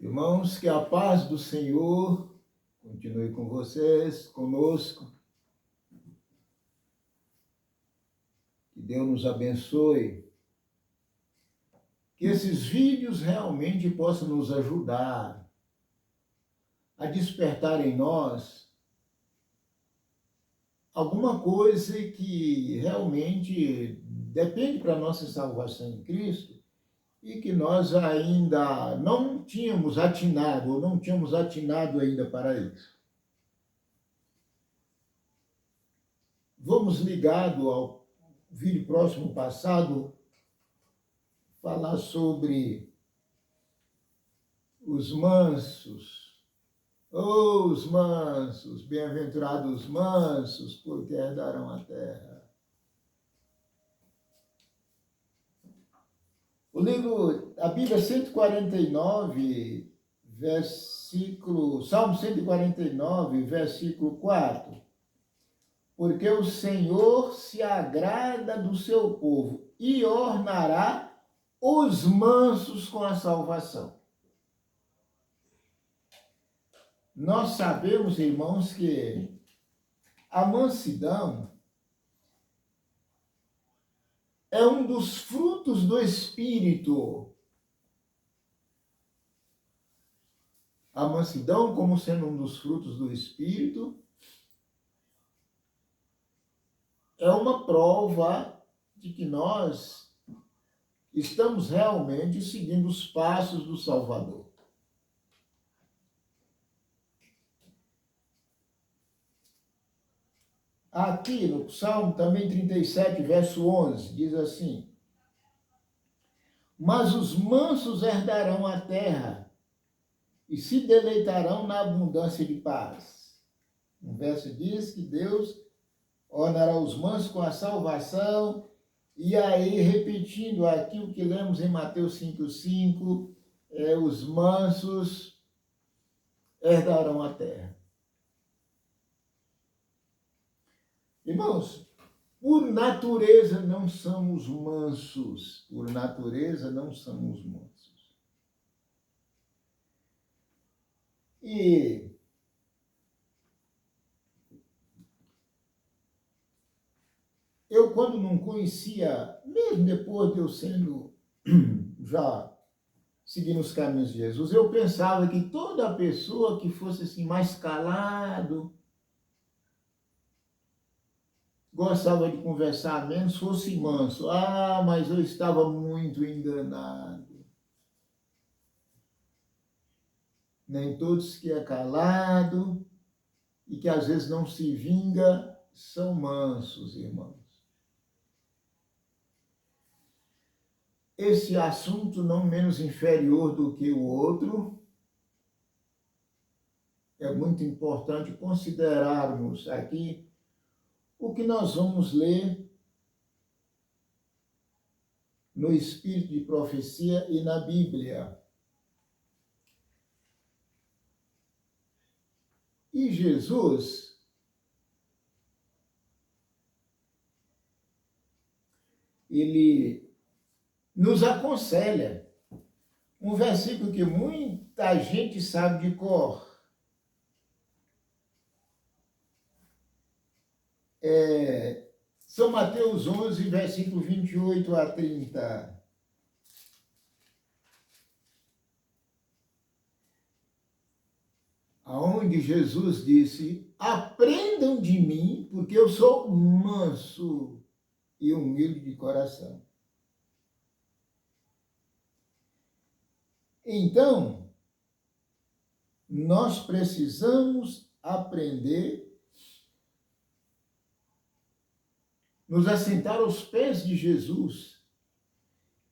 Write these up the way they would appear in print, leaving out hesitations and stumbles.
Irmãos, que a paz do Senhor continue com vocês, conosco. Que Deus nos abençoe. Que esses vídeos realmente possam nos ajudar a despertar em nós alguma coisa que realmente depende para a nossa salvação em Cristo e que nós ainda não tínhamos atinado, ou não tínhamos atinado ainda para isso. Vamos ligado ao vídeo próximo passado, falar sobre os mansos. Oh, os mansos, bem-aventurados mansos, porque herdarão a terra. O livro, a Bíblia 149, Salmo 149, versículo 4. Porque o Senhor se agrada do seu povo e ornará os mansos com a salvação. Nós sabemos, irmãos, que a mansidão é um dos frutos do Espírito. A mansidão, como sendo um dos frutos do Espírito, é uma prova de que nós estamos realmente seguindo os passos do Salvador. Aqui no Salmo também 37, verso 11, diz assim: mas os mansos herdarão a terra e se deleitarão na abundância de paz. Um verso diz que Deus ornará os mansos com a salvação, e aí, repetindo aqui o que lemos em Mateus 5,5, os mansos herdarão a terra. Irmãos, por natureza não somos mansos. Por natureza não somos mansos. E eu, quando não conhecia, mesmo depois de eu sendo já seguindo os caminhos de Jesus, eu pensava que toda pessoa que fosse assim mais calado, gostava de conversar menos, fosse manso. Ah, mas eu estava muito enganado. Nem todos que é calado e que às vezes não se vinga são mansos, irmãos. Esse assunto, não menos inferior do que o outro, é muito importante considerarmos aqui o que nós vamos ler no Espírito de Profecia e na Bíblia. E Jesus, ele nos aconselha um versículo que muita gente sabe de cor. São Mateus 11, versículo 28 a 30. Aonde Jesus disse: aprendam de mim, porque eu sou manso e humilde de coração. Então, nós precisamos aprender, nos assentar aos pés de Jesus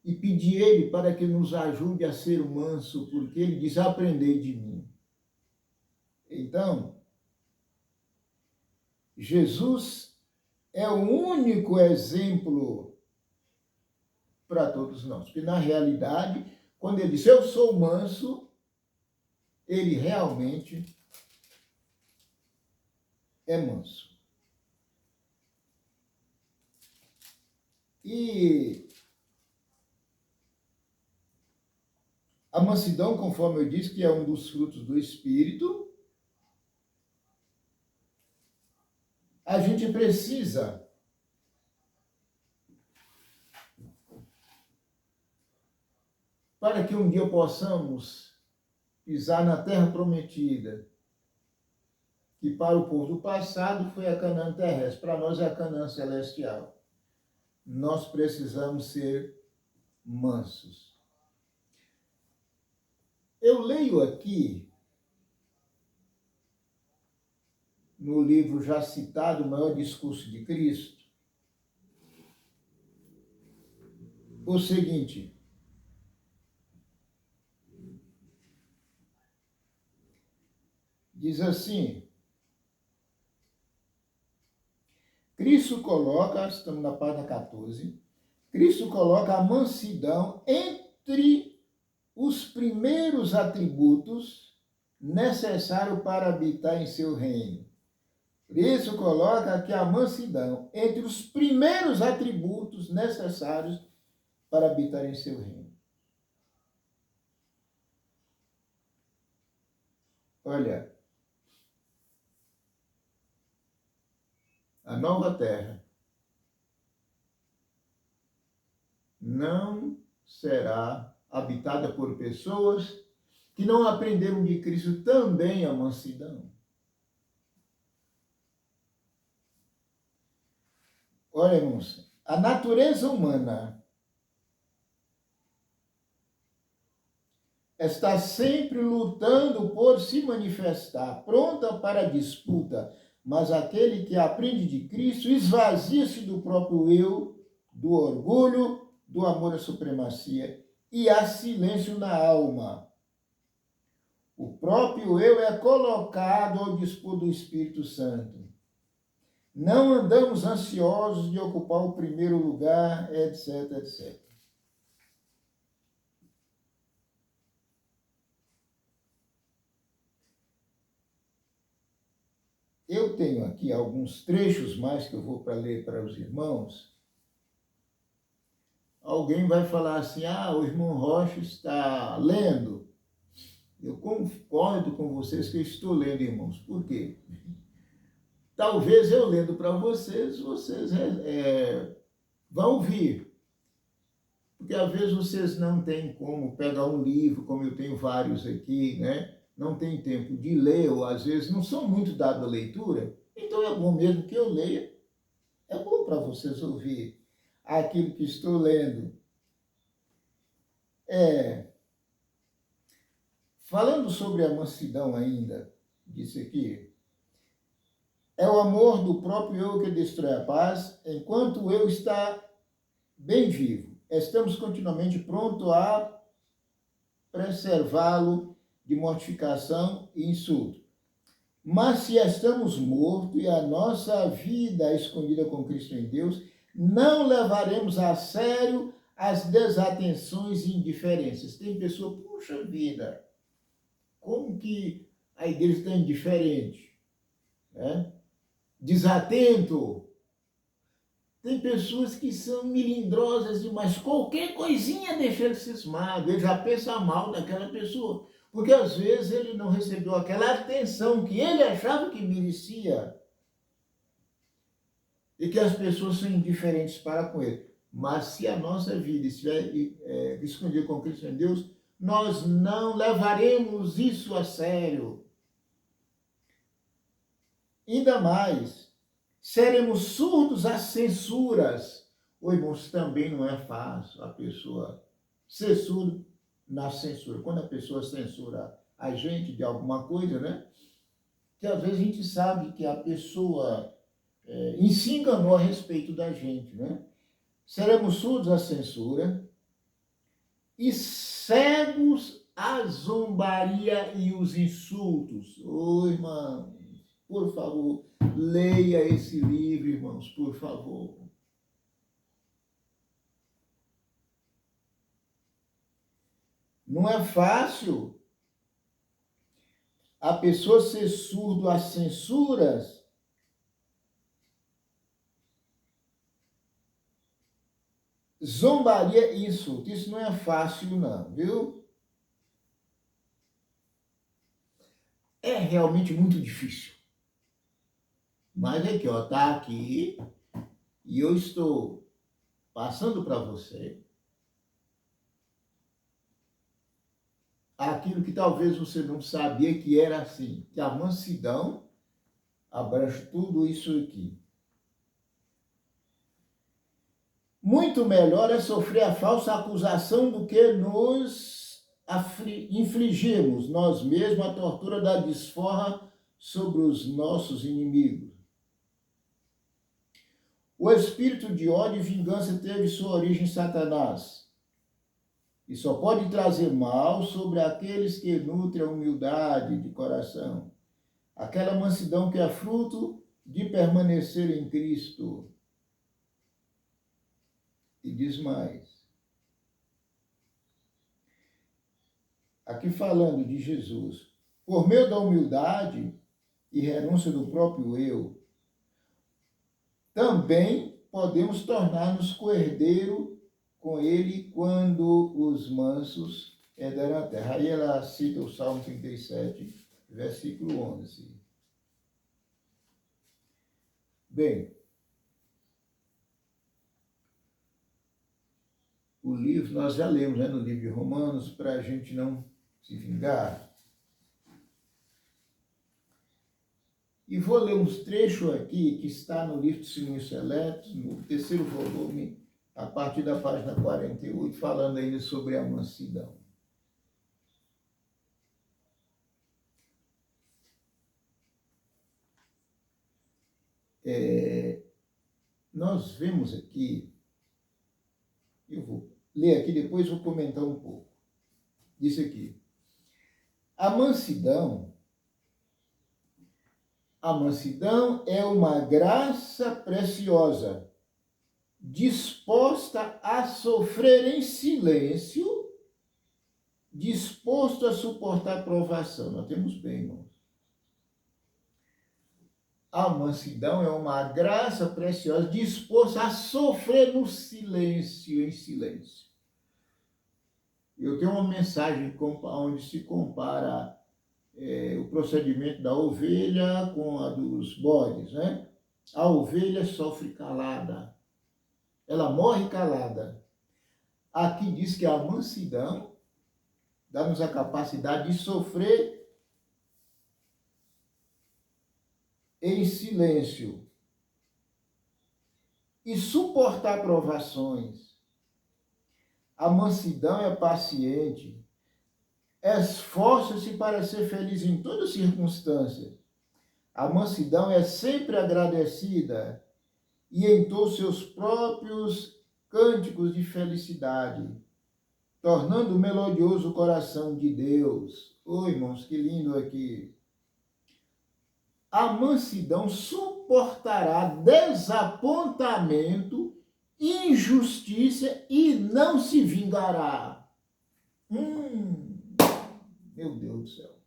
e pedir Ele para que nos ajude a ser manso, porque Ele diz: aprendei de mim. Então, Jesus é o único exemplo para todos nós. Porque, na realidade, quando Ele diz: eu sou manso, Ele realmente é manso. E A mansidão, conforme eu disse, que é um dos frutos do Espírito, a gente precisa para que um dia possamos pisar na terra prometida, que para o povo do passado foi a Canaã terrestre, para nós é a Canaã celestial. Nós precisamos ser mansos. Eu leio aqui, no livro já citado, O Maior Discurso de Cristo, o seguinte: diz assim, Cristo coloca, estamos na página 14, Cristo coloca a mansidão entre os primeiros atributos necessários para habitar em seu reino. Cristo coloca aqui a mansidão entre os primeiros atributos necessários para habitar em seu reino. Olha, a nova terra não será habitada por pessoas que não aprenderam de Cristo também a mansidão. Olha, irmãos, a natureza humana está sempre lutando por se manifestar, pronta para a disputa, mas aquele que aprende de Cristo esvazia-se do próprio eu, do orgulho, do amor à supremacia, e há silêncio na alma. O próprio eu é colocado ao dispor do Espírito Santo. Não andamos ansiosos de ocupar o primeiro lugar, etc, etc. Eu tenho aqui alguns trechos mais que eu vou para ler para os irmãos. Alguém vai falar assim, o irmão Rocha está lendo. Eu concordo com vocês que eu estou lendo, irmãos. Por quê? Talvez eu lendo para vocês, vocês vão ouvir. Porque às vezes vocês não têm como pegar um livro, como eu tenho vários aqui, né? Não tem tempo de ler, ou às vezes não são muito dados à leitura. Então é bom mesmo que eu leia. É bom para vocês ouvir aquilo que estou lendo. Falando sobre a mansidão ainda, disse aqui, é o amor do próprio eu que destrói a paz, enquanto o eu está bem vivo. Estamos continuamente prontos a preservá-lo de mortificação e insulto. Mas se estamos mortos e a nossa vida é escondida com Cristo em Deus, não levaremos a sério as desatenções e indiferenças. Tem pessoa, puxa vida, como que a igreja está indiferente? Né? Desatento. Tem pessoas que são melindrosas demais. Qualquer coisinha deixa ele cismado. Ele já pensa mal daquela pessoa. Porque às vezes ele não recebeu aquela atenção que ele achava que merecia. E que as pessoas são indiferentes para com ele. Mas se a nossa vida estiver escondida com Cristo em Deus, nós não levaremos isso a sério. Ainda mais, seremos surdos às censuras. Irmãos, também não é fácil a pessoa ser surdo na censura. Quando a pessoa censura a gente de alguma coisa, né? Que às vezes a gente sabe que a pessoa se enganou a respeito da gente, né? Seremos surdos à censura e cegos à zombaria e os insultos. Irmão, por favor, leia esse livro, irmãos, por favor. Não é fácil a pessoa ser surdo às censuras zombaria e insulto. Isso não é fácil, não, viu? é realmente muito difícil. Mas aqui, ó, tá aqui, e eu estou passando para você aquilo que talvez você não sabia que era assim, que a mansidão abrange tudo isso aqui. Muito melhor é sofrer a falsa acusação do que nos infligirmos nós mesmos a tortura da desforra sobre os nossos inimigos. O espírito de ódio e vingança teve sua origem em Satanás e só pode trazer mal sobre aqueles que nutrem a humildade de coração, aquela mansidão que é fruto de permanecer em Cristo. E diz mais, aqui falando de Jesus, por meio da humildade e renúncia do próprio eu, também podemos tornar-nos co-herdeiro com ele quando os mansos herdarão a terra. Aí ela cita o Salmo 37, versículo 11. Bem, o livro, nós já lemos, né, no livro de Romanos, para a gente não se vingar. E vou ler uns trechos aqui que está no livro de Testemunhos Seletos, no terceiro volume, a partir da página 48, falando ainda sobre a mansidão. Nós vemos aqui, eu vou ler aqui, depois vou comentar um pouco. Diz aqui, a mansidão é uma graça preciosa, disposta a sofrer em silêncio, disposto a suportar provação. Nós temos bem, irmãos. A mansidão é uma graça preciosa, disposta a sofrer no silêncio, em silêncio. Eu tenho uma mensagem onde se compara o procedimento da ovelha com a dos bodes, né? A ovelha sofre calada, ela morre calada. Aqui diz que a mansidão dá-nos a capacidade de sofrer em silêncio e suportar provações. A mansidão é paciente, esforça-se para ser feliz em todas circunstâncias. A mansidão é sempre agradecida e entoa seus próprios cânticos de felicidade, tornando melodioso o coração de Deus. Oi, irmãos, que lindo aqui. A mansidão suportará desapontamento, injustiça e não se vingará. Meu Deus do céu.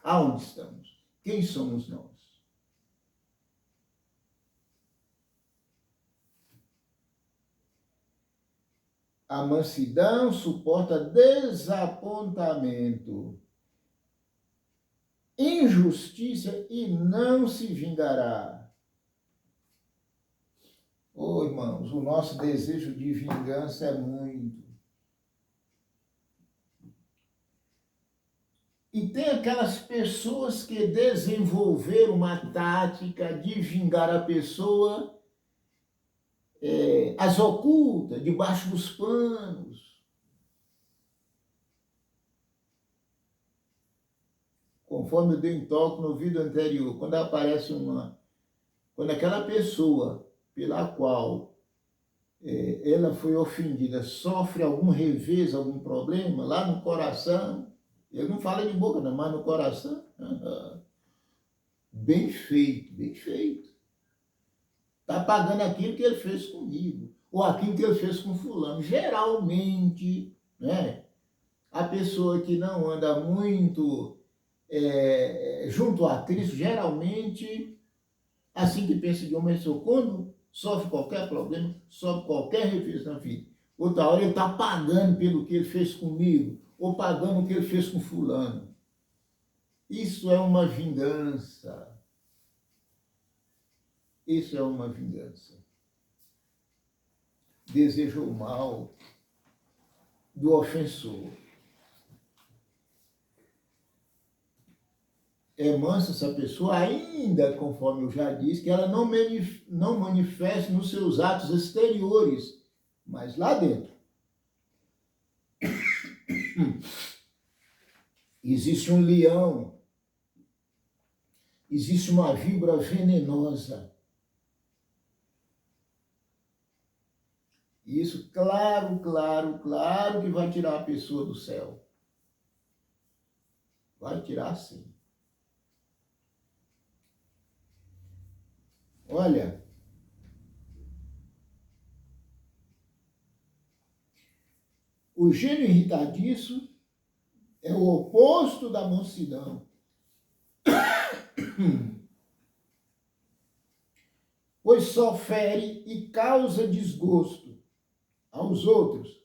Aonde estamos? Quem somos nós? A mansidão suporta desapontamento, injustiça e não se vingará. Oh, irmãos, o nosso desejo de vingança é muito. E tem aquelas pessoas que desenvolveram uma tática de vingar a pessoa às ocultas, debaixo dos panos. Conforme eu dei um toque no vídeo anterior, quando aparece quando aquela pessoa pela qual ela foi ofendida sofre algum revés, algum problema, lá no coração, eu não falo de boca não, mas no coração, bem feito, bem feito. Está pagando aquilo que ele fez comigo, ou aquilo que ele fez com fulano. Geralmente, né, a pessoa que não anda muito junto a Cristo, geralmente, assim que pensa de uma pessoa, quando sofre qualquer problema, sofre qualquer revés na vida, outra hora ele está pagando pelo que ele fez comigo, ou pagando o que ele fez com fulano. Isso é uma vingança. Isso é uma vingança. Deseja o mal do ofensor. É mansa essa pessoa, ainda, conforme eu já disse, que ela não manifeste nos seus atos exteriores, mas lá dentro. Existe um leão, existe uma víbora venenosa. E isso, claro que vai tirar a pessoa do céu. Vai tirar, sim. Olha, o gênio irritadiço é o oposto da mansidão. Pois só fere e causa desgosto aos outros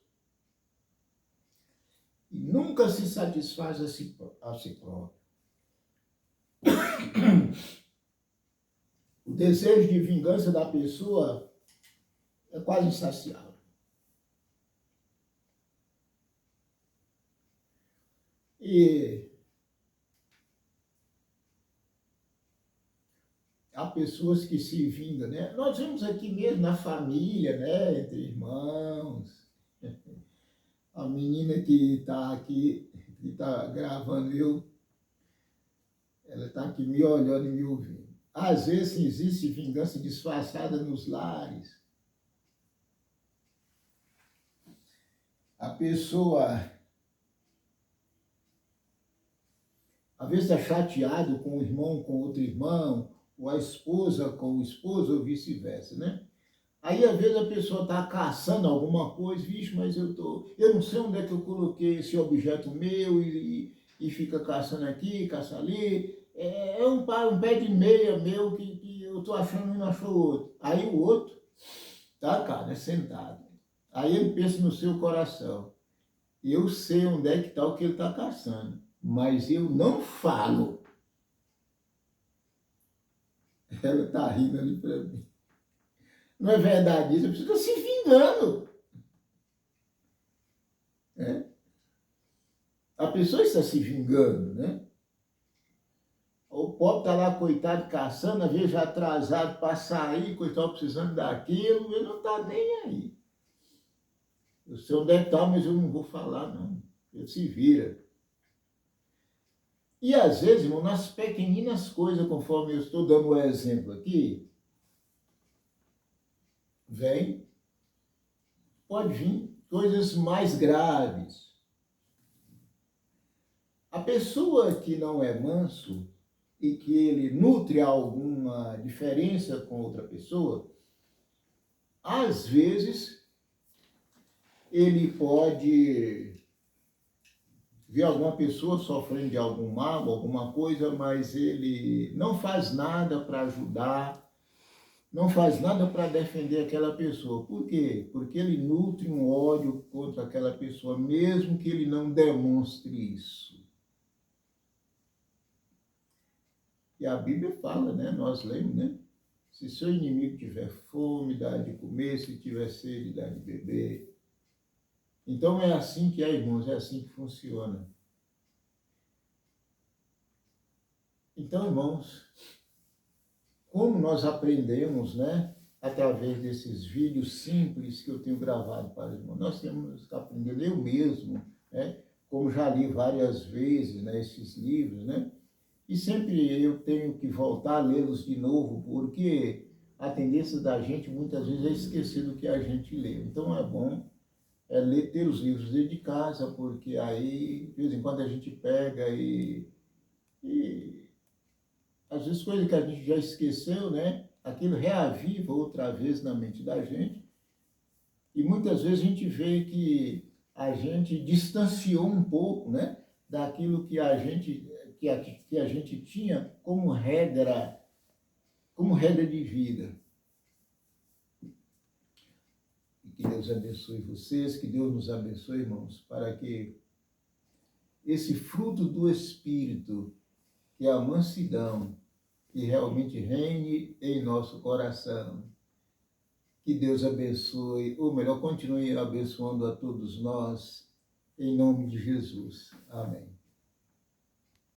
e nunca se satisfaz a si próprio. O desejo de vingança da pessoa é quase insaciável. E há pessoas que se vingam, né? Nós vemos aqui mesmo na família, né? Entre irmãos. A menina que está aqui, que está gravando ela está aqui me olhando e me ouvindo. Às vezes existe vingança disfarçada nos lares. A pessoa, às vezes, está chateado com o irmão, com outro irmão, ou a esposa com o esposo, ou vice-versa, né? Aí, às vezes, a pessoa está caçando alguma coisa, vixe, mas eu não sei onde é que eu coloquei esse objeto meu, e fica caçando aqui, caça ali. É um pé de meia meu que eu estou achando e não achou outro. Aí o outro tá, cara, sentado. Aí ele pensa no seu coração. Eu sei onde é que está o que ele está caçando, mas eu não falo. Ela está rindo ali para mim. Não é verdade isso? A pessoa está se vingando. É? A pessoa está se vingando, né? O pobre está lá, coitado, caçando, às vezes já atrasado para sair, coitado, precisando daquilo, ele não está nem aí. Eu sei onde é que está, mas eu não vou falar, não. Ele se vira. E às vezes, irmão, nas pequeninas coisas, conforme eu estou dando o exemplo aqui, pode vir coisas mais graves. A pessoa que não é manso e que ele nutre alguma diferença com outra pessoa, às vezes ele pode ver alguma pessoa sofrendo de algum mal, alguma coisa, mas ele não faz nada para ajudar, não faz nada para defender aquela pessoa. Por quê? Porque ele nutre um ódio contra aquela pessoa, mesmo que ele não demonstre isso. E a Bíblia fala, né? Nós lemos, né? Se seu inimigo tiver fome, dá de comer, se tiver sede, dá de beber. Então é assim que é, irmãos, é assim que funciona. Então, irmãos, como nós aprendemos, né? Através desses vídeos simples que eu tenho gravado para os irmãos, nós temos que aprender, eu mesmo, né? Como já li várias vezes, né, esses livros, né? E sempre eu tenho que voltar a lê-los de novo, porque a tendência da gente muitas vezes é esquecer do que a gente leu. Então é bom ter os livros dentro de casa, porque aí, de vez em quando, a gente pega e às vezes coisas que a gente já esqueceu, né? Aquilo reaviva outra vez na mente da gente. E muitas vezes a gente vê que a gente distanciou um pouco, né? Daquilo que a gente tinha como regra de vida. E que Deus abençoe vocês, que Deus nos abençoe, irmãos, para que esse fruto do Espírito que a mansidão que realmente reine em nosso coração. Que Deus abençoe, ou melhor, continue abençoando a todos nós, em nome de Jesus. Amém.